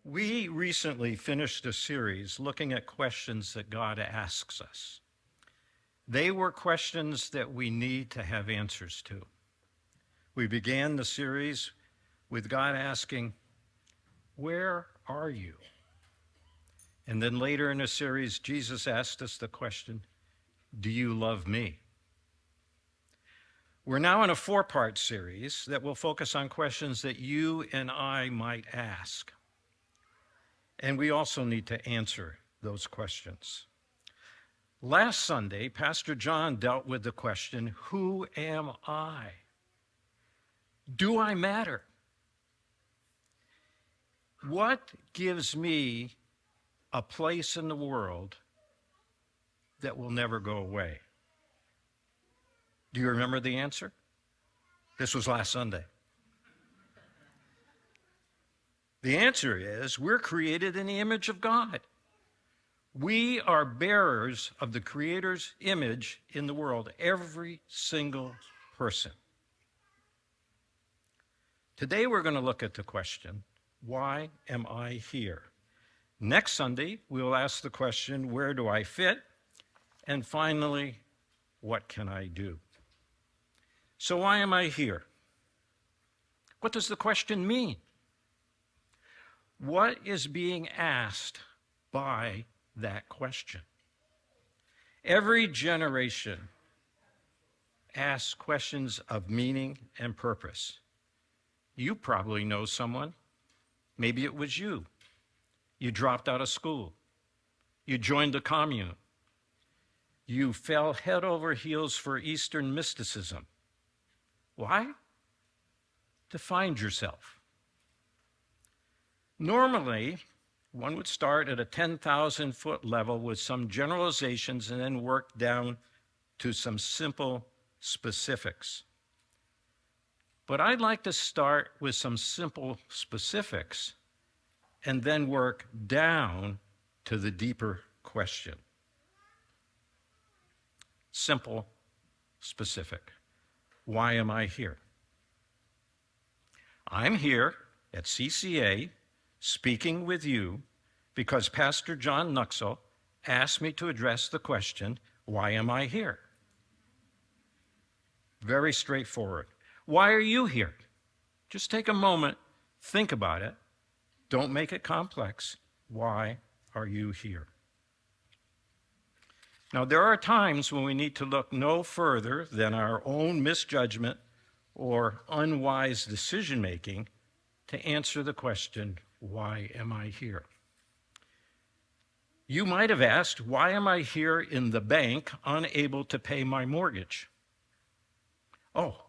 We recently finished a series looking at questions that God asks us. They were questions that we need to have answers to. We began the series with God asking, "Where are you?" And then later in the series, Jesus asked us the question, "Do you love me?" We're now in a four-part series that will focus on questions that you and I might ask. And we also need to answer those questions. Last Sunday, Pastor John dealt with the question, who am I? Do I matter? What gives me a place in the world that will never go away? Do you remember the answer? This was last Sunday. The answer is we're created in the image of God. We are bearers of the Creator's image in the world, every single person. Today we're going to look at the question, why am I here? Next Sunday, we'll ask the question, where do I fit? And finally, what can I do? So why am I here? What does the question mean? What is being asked by that question? Every generation asks questions of meaning and purpose. You probably know someone. Maybe it was you. You dropped out of school. You joined the commune. You fell head over heels for Eastern mysticism. Why? To find yourself. Normally, one would start at a 10,000-foot level with some generalizations and then work down to some simple specifics. But I'd like to start with some simple specifics and then work down to the deeper question. Simple, specific. Why am I here? I'm here at CCA speaking with you because Pastor John Nuxel asked me to address the question, why am I here? Very straightforward. Why are you here? Just take a moment, think about it. Don't make it complex. Why are you here? Now, there are times when we need to look no further than our own misjudgment or unwise decision-making to answer the question, why am I here? You might have asked, why am I here in the bank unable to pay my mortgage? Oh,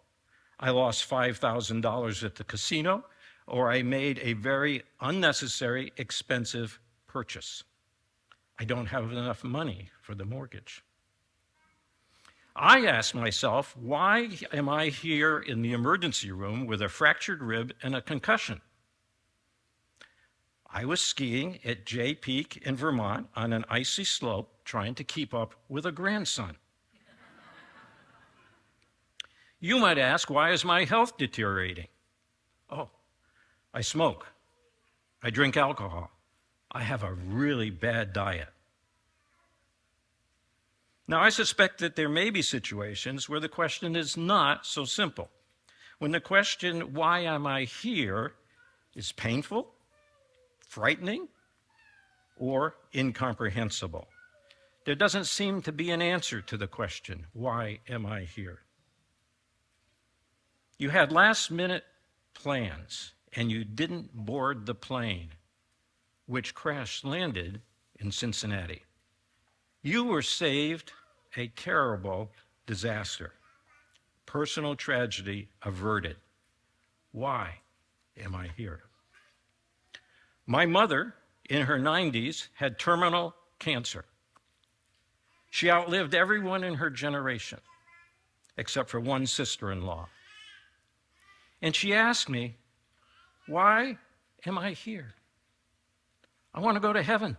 I lost $5,000 at the casino, or I made a very unnecessary, expensive purchase. I don't have enough money for the mortgage. I asked myself, why am I here in the emergency room with a fractured rib and a concussion? I was skiing at Jay Peak in Vermont on an icy slope trying to keep up with a grandson. You might ask, why is my health deteriorating? Oh, I smoke. I drink alcohol. I have a really bad diet. Now, I suspect that there may be situations where the question is not so simple. When the question, why am I here, is painful, frightening, or incomprehensible. There doesn't seem to be an answer to the question, why am I here? You had last-minute plans, and you didn't board the plane, which crash-landed in Cincinnati. You were saved a terrible disaster. Personal tragedy averted. Why am I here? My mother, in her 90s, had terminal cancer. She outlived everyone in her generation, except for one sister-in-law. And she asked me, why am I here? I want to go to heaven.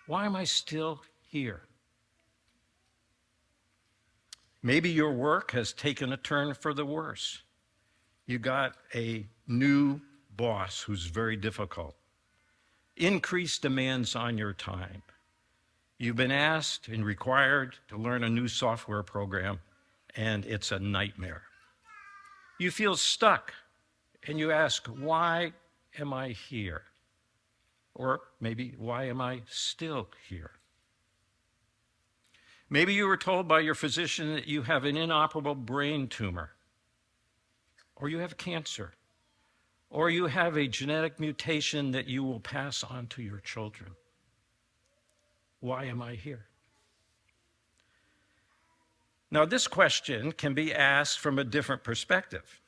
Why am I still here? Maybe your work has taken a turn for the worse. You got a new boss who's very difficult. increased demands on your time. You've been asked and required to learn a new software program, and it's a nightmare. You feel stuck, and you ask, why am I here? Or maybe, why am I still here? Maybe you were told by your physician that you have an inoperable brain tumor, or you have cancer, or you have a genetic mutation that you will pass on to your children. Why am I here? Now, this question can be asked from a different perspective.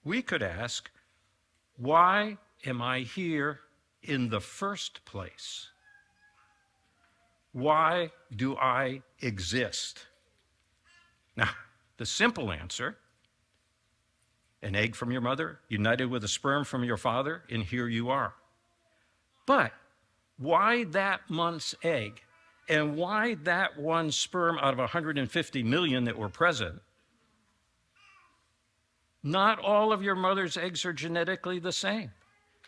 We could ask, why am I here in the first place? Why do I exist? Now, the simple answer, an egg from your mother, united with a sperm from your father, and here you are. But why that month's egg? And why that one sperm out of 150 million that were present? Not all of your mother's eggs are genetically the same.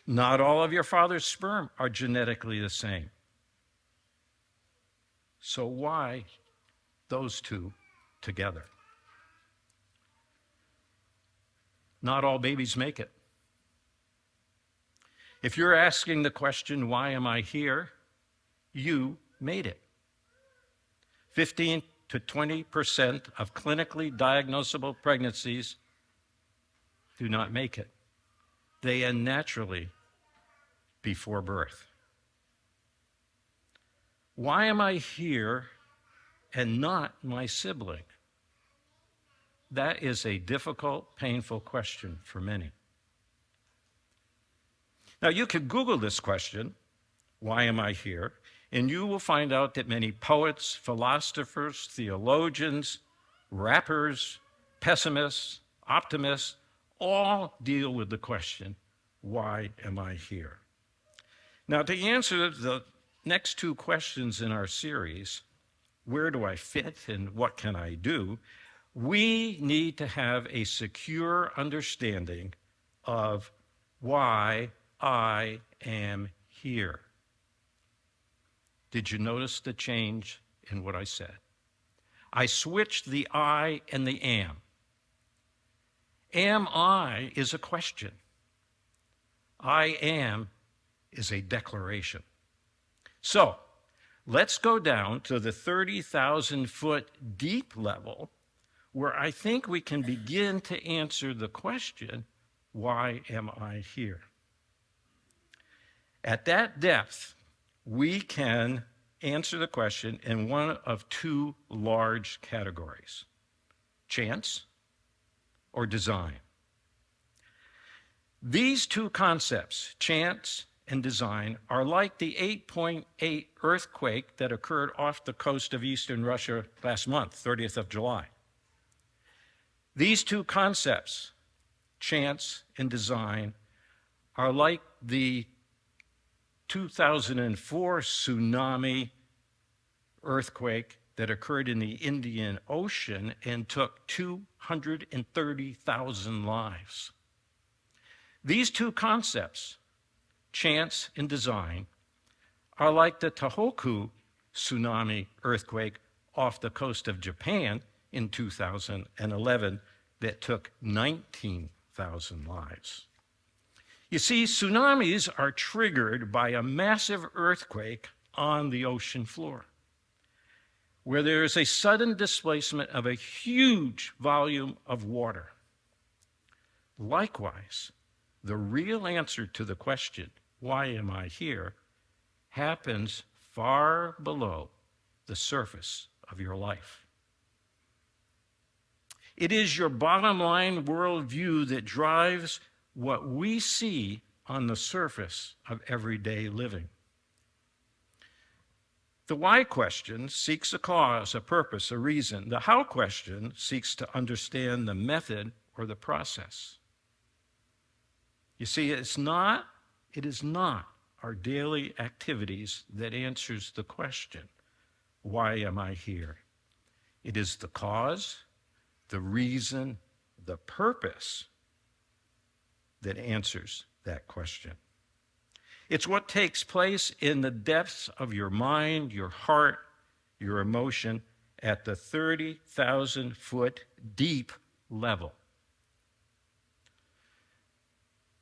Not all of your father's sperm are genetically the same. So why those two together? Not all babies make it. If you're asking the question, why am I here? You made it. 15 to 20% of clinically diagnosable pregnancies do not make it. They end naturally before birth. Why am I here and not my sibling? That is a difficult, painful question for many. Now, you could Google this question, why am I here? And you will find out that many poets, philosophers, theologians, rappers, pessimists, optimists, all deal with the question, why am I here? Now, to answer the next two questions in our series, where do I fit and what can I do? We need to have a secure understanding of why I am here. Did you notice the change in what I said? I switched the I and the am. Am I is a question. I am is a declaration. So let's go down to the 30,000-foot deep level where I think we can begin to answer the question, why am I here? At that depth, we can answer the question in one of two large categories, chance or design. These two concepts, chance and design, are like the 8.8 earthquake that occurred off the coast of eastern Russia last month, 30th of July. These two concepts, chance and design, are like the 2004 tsunami earthquake that occurred in the Indian Ocean and took 230,000 lives. These two concepts, chance and design, are like the Tohoku tsunami earthquake off the coast of Japan in 2011 that took 19,000 lives. You see, tsunamis are triggered by a massive earthquake on the ocean floor, where there is a sudden displacement of a huge volume of water. Likewise, the real answer to the question, why am I here, happens far below the surface of your life. It is your bottom line worldview that drives what we see on the surface of everyday living. The why question seeks a cause, a purpose, a reason. The how question seeks to understand the method or the process. You see, it is not our daily activities that answers the question, why am I here? It is the cause, the reason, the purpose that answers that question. It's what takes place in the depths of your mind, your heart, your emotion at the 30,000-foot deep level.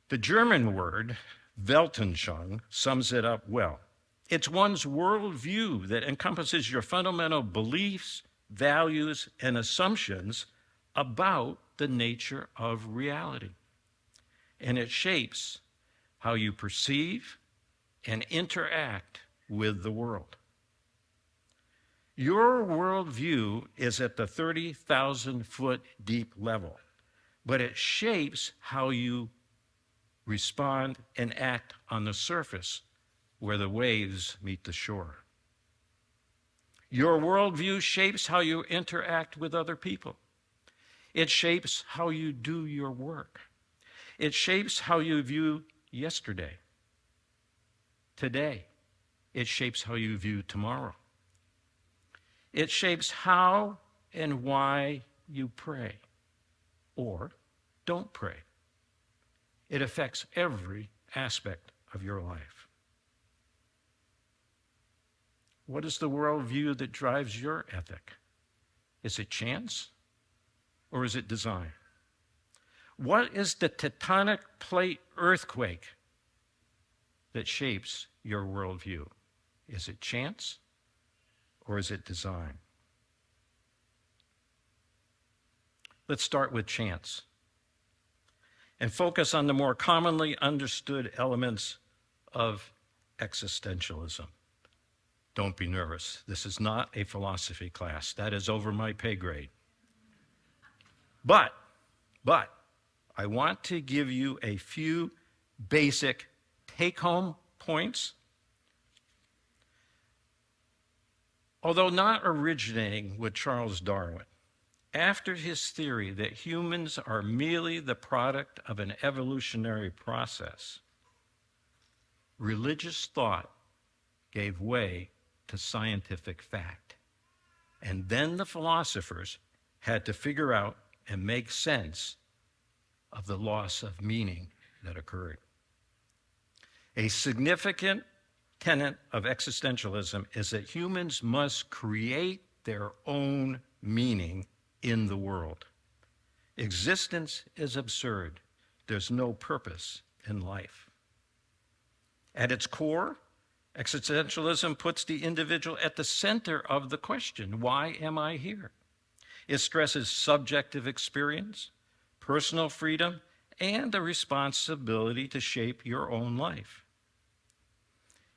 The German word Weltanschauung sums it up well. It's one's worldview that encompasses your fundamental beliefs, values, and assumptions about the nature of reality. And it shapes how you perceive and interact with the world. Your worldview is at the 30,000-foot deep level, but it shapes how you respond and act on the surface where the waves meet the shore. Your worldview shapes how you interact with other people. It shapes how you do your work. It shapes how you view yesterday, today. It shapes how you view tomorrow. It shapes how and why you pray or don't pray. It affects every aspect of your life. What is the worldview that drives your ethic? Is it chance or is it design? What is the tectonic plate earthquake that shapes your worldview? Is it chance or is it design? Let's start with chance and focus on the more commonly understood elements of existentialism. Don't be nervous. This is not a philosophy class. That is over my pay grade. But I want to give you a few basic take-home points. Although not originating with Charles Darwin, after his theory that humans are merely the product of an evolutionary process, religious thought gave way to scientific fact. And then the philosophers had to figure out and make sense of the loss of meaning that occurred. A significant tenet of existentialism is that humans must create their own meaning in the world. Existence is absurd. There's no purpose in life. At its core, existentialism puts the individual at the center of the question, why am I here? It stresses subjective experience, personal freedom, and the responsibility to shape your own life.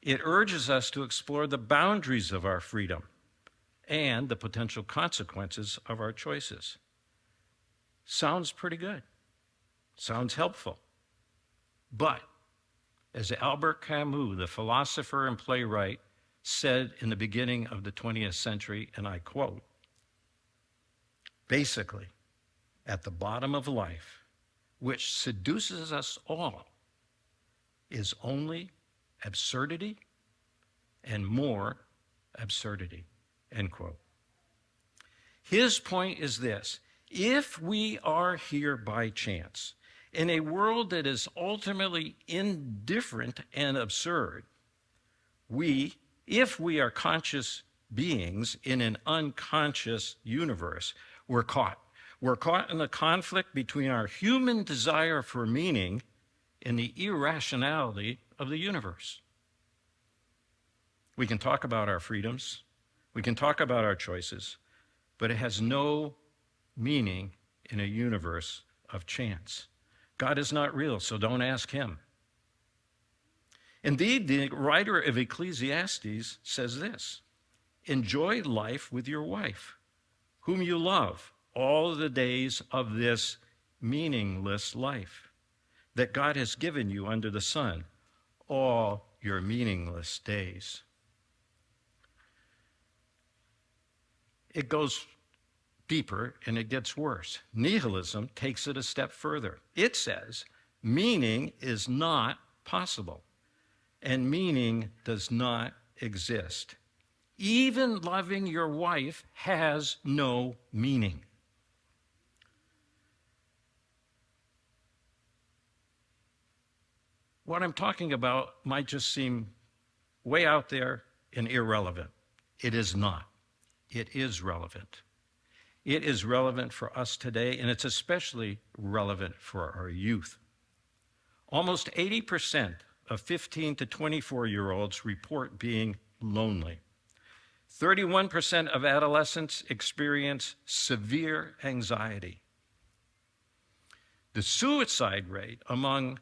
It urges us to explore the boundaries of our freedom and the potential consequences of our choices. Sounds pretty good. Sounds helpful. But, as Albert Camus, the philosopher and playwright, said in the beginning of the 20th century, and I quote, basically, at the bottom of life, which seduces us all, is only absurdity and more absurdity, end quote. His point is this: if we are here by chance, in a world that is ultimately indifferent and absurd, if we are conscious beings in an unconscious universe, we're caught. We're caught in the conflict between our human desire for meaning and the irrationality of the universe. We can talk about our freedoms, we can talk about our choices, but it has no meaning in a universe of chance. God is not real, so don't ask him. Indeed, the writer of Ecclesiastes says this: enjoy life with your wife, whom you love, all the days of this meaningless life that God has given you under the sun, all your meaningless days. It goes deeper and it gets worse. Nihilism takes it a step further. It says meaning is not possible and meaning does not exist. Even loving your wife has no meaning. what I'm talking about might just seem way out there and irrelevant. It is not. It is relevant. It is relevant for us today, and it's especially relevant for our youth. Almost 80% of 15 to 24-year-olds report being lonely. 31% of adolescents experience severe anxiety. The suicide rate among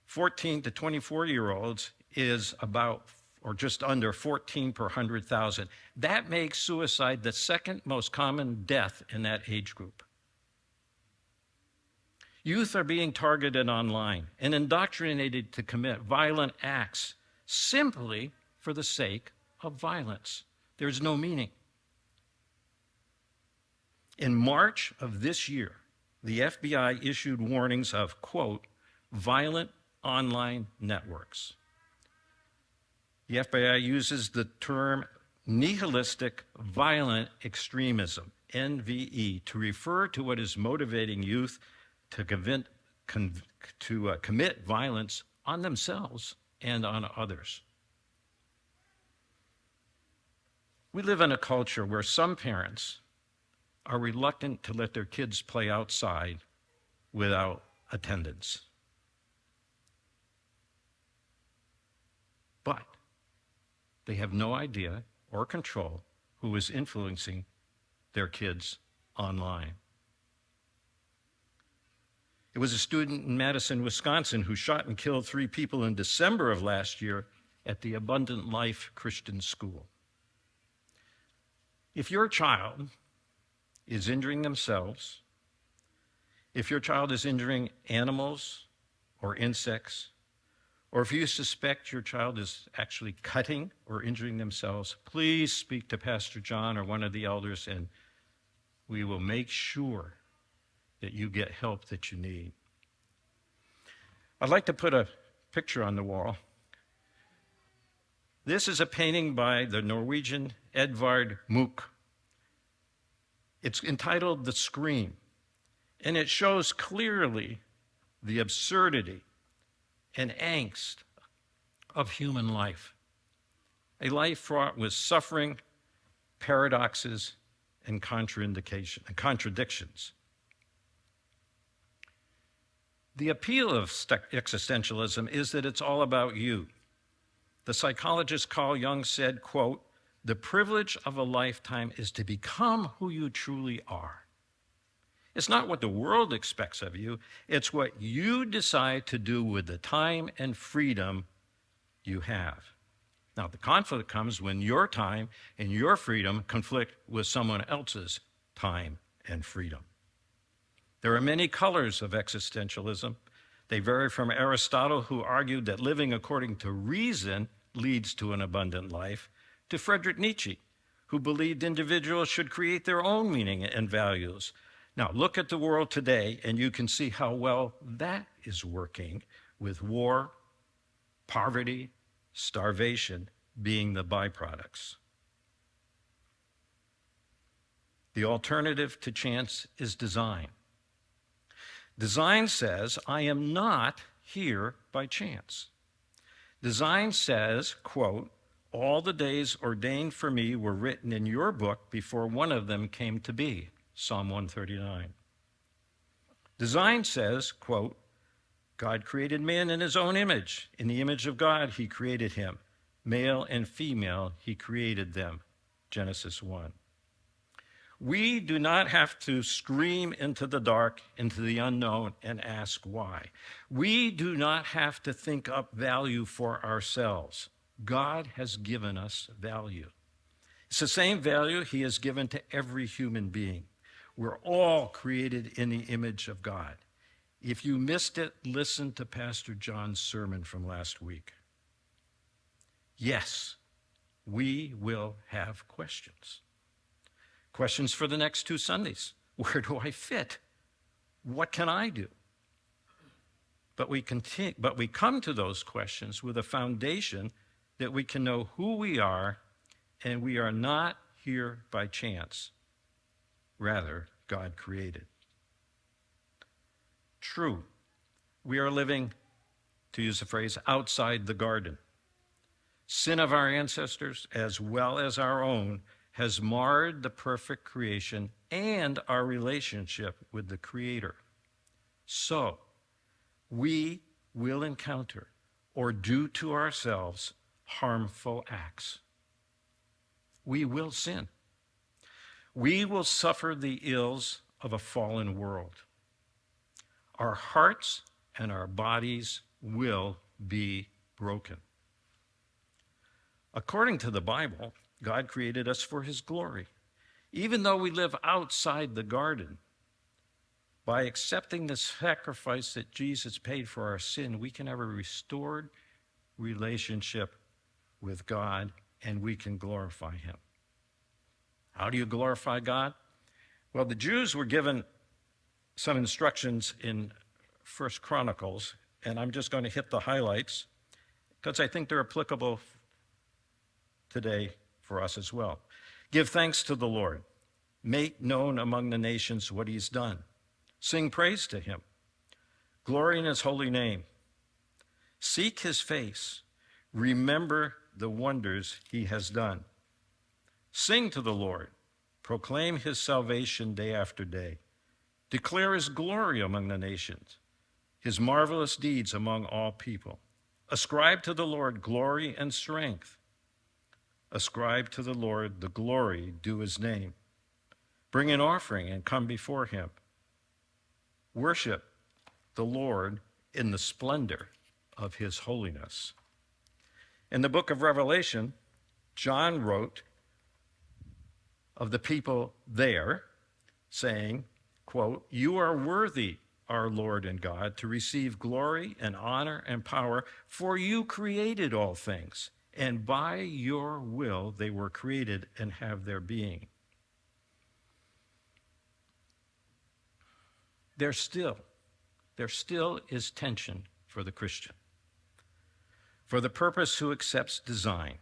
14 to 24-year-olds is about or just under 14 per 100,000. That makes suicide the second most common death in that age group. Youth are being targeted online and indoctrinated to commit violent acts simply for the sake of violence. There's no meaning. In March of this year, the FBI issued warnings of, quote, violent online networks. The FBI uses the term nihilistic violent extremism, NVE, to refer to what is motivating youth to commit violence on themselves and on others. We live in a culture where some parents are reluctant to let their kids play outside without attendance. But they have no idea or control who is influencing their kids online. It was a student in Madison, Wisconsin, who shot and killed 3 people in December of last year at the Abundant Life Christian School. If your child is injuring themselves, if your child is injuring animals or insects, or if you suspect your child is actually cutting or injuring themselves, please speak to Pastor John or one of the elders, and we will make sure that you get help that you need. I'd like to put a picture on the wall. This is a painting by the Norwegian Edvard Munch. It's entitled The Scream, and it shows clearly the absurdity and angst of human life, a life fraught with suffering, paradoxes, and contradictions. The appeal of existentialism is that it's all about you. The psychologist Carl Jung said, quote, the privilege of a lifetime is to become who you truly are. It's not what the world expects of you, it's what you decide to do with the time and freedom you have. Now, the conflict comes when your time and your freedom conflict with someone else's time and freedom. There are many colors of existentialism. They vary from Aristotle, who argued that living according to reason leads to an abundant life, to Friedrich Nietzsche, who believed individuals should create their own meaning and values. Now, look at the world today, and you can see how well that is working, with war, poverty, starvation being the byproducts. The alternative to chance is design. Design says, I am not here by chance. Design says, quote, all the days ordained for me were written in your book before one of them came to be. Psalm 139. Design says, quote, God created man in his own image. In the image of God, he created him. Male and female, he created them. Genesis 1. We do not have to scream into the dark, into the unknown, and ask why. We do not have to think up value for ourselves. God has given us value. It's the same value he has given to every human being. We're all created in the image of God. If you missed it, listen to Pastor John's sermon from last week. Yes, we will have questions. Questions for the next 2 Sundays. Where do I fit? What can I do? But we come to those questions with a foundation that we can know who we are, and we are not here by chance. Rather, God created. True, we are living to use the phrase, outside the garden. Sin of our ancestors, as well as our own, has marred the perfect creation and our relationship with the Creator. So, we will encounter or do to ourselves harmful acts. We will sin. We will suffer the ills of a fallen world. Our hearts and our bodies will be broken. According to the Bible, God created us for his glory. Even though we live outside the garden, by accepting the sacrifice that Jesus paid for our sin, we can have a restored relationship with God and we can glorify him. How do you glorify God? Well, the Jews were given some instructions in 1 Chronicles, and I'm just going to hit the highlights because I think they're applicable today for us as well. Give thanks to the Lord. Make known among the nations what he's done. Sing praise to him. Glory in his holy name. Seek his face. Remember the wonders he has done. Sing to the Lord. Proclaim his salvation day after day. Declare his glory among the nations, his marvelous deeds among all people. Ascribe to the Lord glory and strength. Ascribe to the Lord the glory due his name. Bring an offering and come before him. Worship the Lord in the splendor of his holiness. In the book of Revelation, John wrote of the people there, saying, quote, "You are worthy, our Lord and God, to receive glory and honor and power, for you created all things, and by your will they were created and have their being." There still is tension for the Christian, for the purpose who accepts design,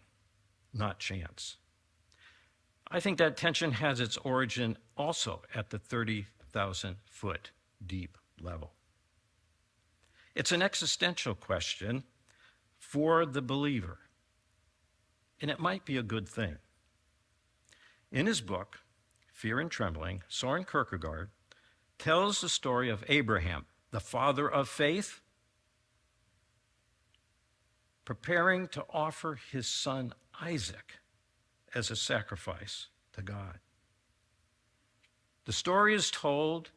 not chance. I think that tension has its origin also at the 30,000-foot deep level. It's an existential question for the believer, and it might be a good thing. In his book, Fear and Trembling, Soren Kierkegaard tells the story of Abraham, the father of faith, preparing to offer his son Isaac as a sacrifice to God. The story is told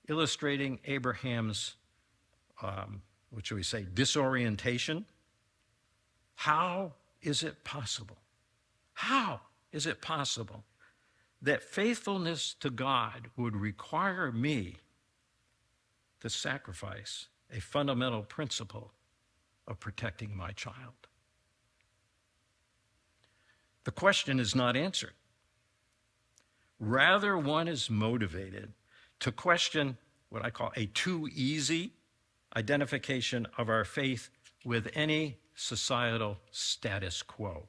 illustrating Abraham's, disorientation. How is it possible? How is it possible that faithfulness to God would require me to sacrifice a fundamental principle of protecting my child? The question is not answered. Rather, one is motivated to question what I call a too easy identification of our faith with any societal status quo.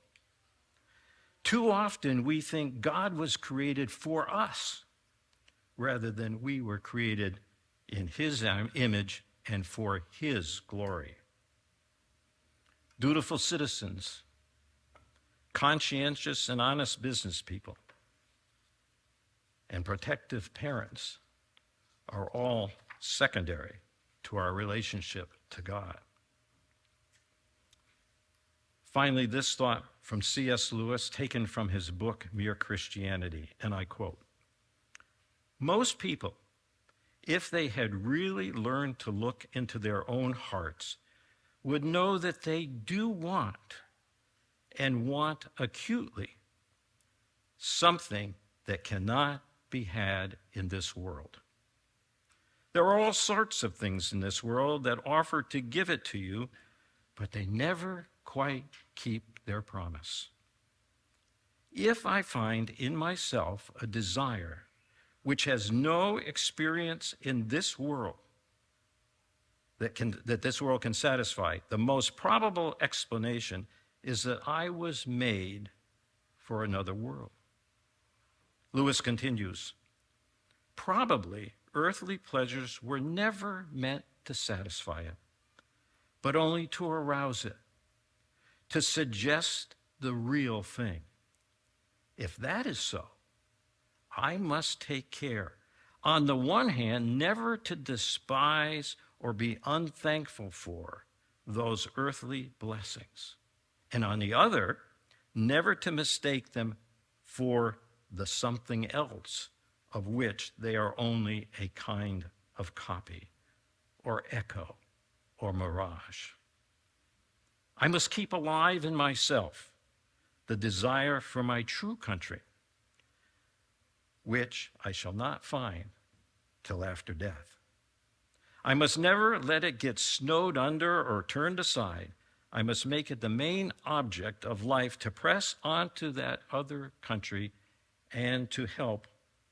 Too often we think God was created for us rather than we were created in his image and for his glory. Dutiful citizens, conscientious and honest business people, and protective parents are all secondary to our relationship to God. Finally, this thought from C.S. Lewis, taken from his book, Mere Christianity, and I quote, "Most people, if they had really learned to look into their own hearts, would know that they do want, and want acutely, something that cannot be had in this world. There are all sorts of things in this world that offer to give it to you, but they never quite keep their promise. If I find in myself a desire which has no experience in this world that this world can satisfy, the most probable explanation is that I was made for another world." Lewis continues, "Probably earthly pleasures were never meant to satisfy it, but only to arouse it, to suggest the real thing. If that is so, I must take care, on the one hand, never to despise or be unthankful for those earthly blessings, and on the other, never to mistake them for the something else of which they are only a kind of copy or echo or mirage. I must keep alive in myself the desire for my true country, which I shall not find till after death. I must never let it get snowed under or turned aside. I must make it the main object of life to press on to that other country and to help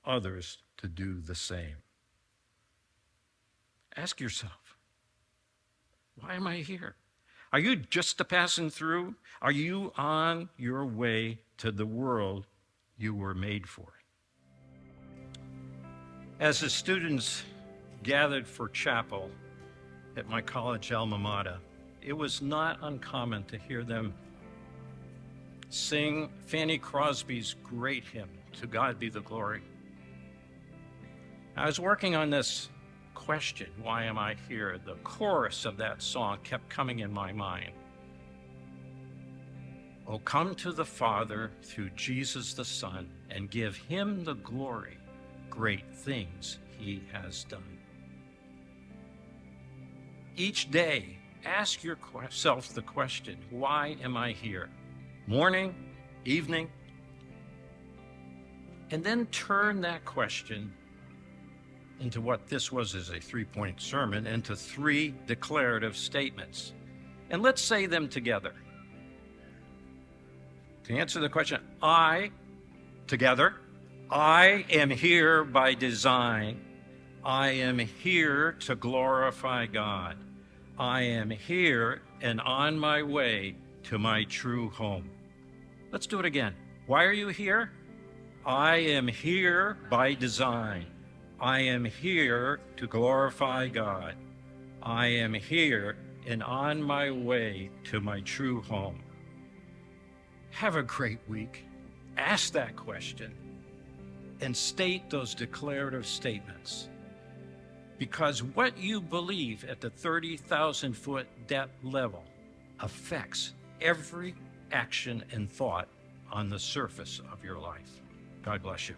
others to do the same. Ask yourself, why am I here? Are you just a passing through? Are you on your way to the world you were made for? As the students gathered for chapel at my college alma mater, it was not uncommon to hear them sing Fanny Crosby's great hymn, "To God Be the Glory." I was working on this question, why am I here? The chorus of that song kept coming in my mind. Oh, come to the Father through Jesus the Son and give him the glory, great things he has done. Each day, ask yourself the question, why am I here? Morning, evening, and then turn that question into what this was as a 3-point sermon, into 3 declarative statements. And let's say them together. To answer the question, together, I am here by design. I am here to glorify God. I am here and on my way to my true home. Let's do it again. Why are you here? I am here by design. I am here to glorify God. I am here and on my way to my true home. Have a great week. Ask that question and state those declarative statements. Because what you believe at the 30,000-foot depth level affects every action and thought on the surface of your life. God bless you.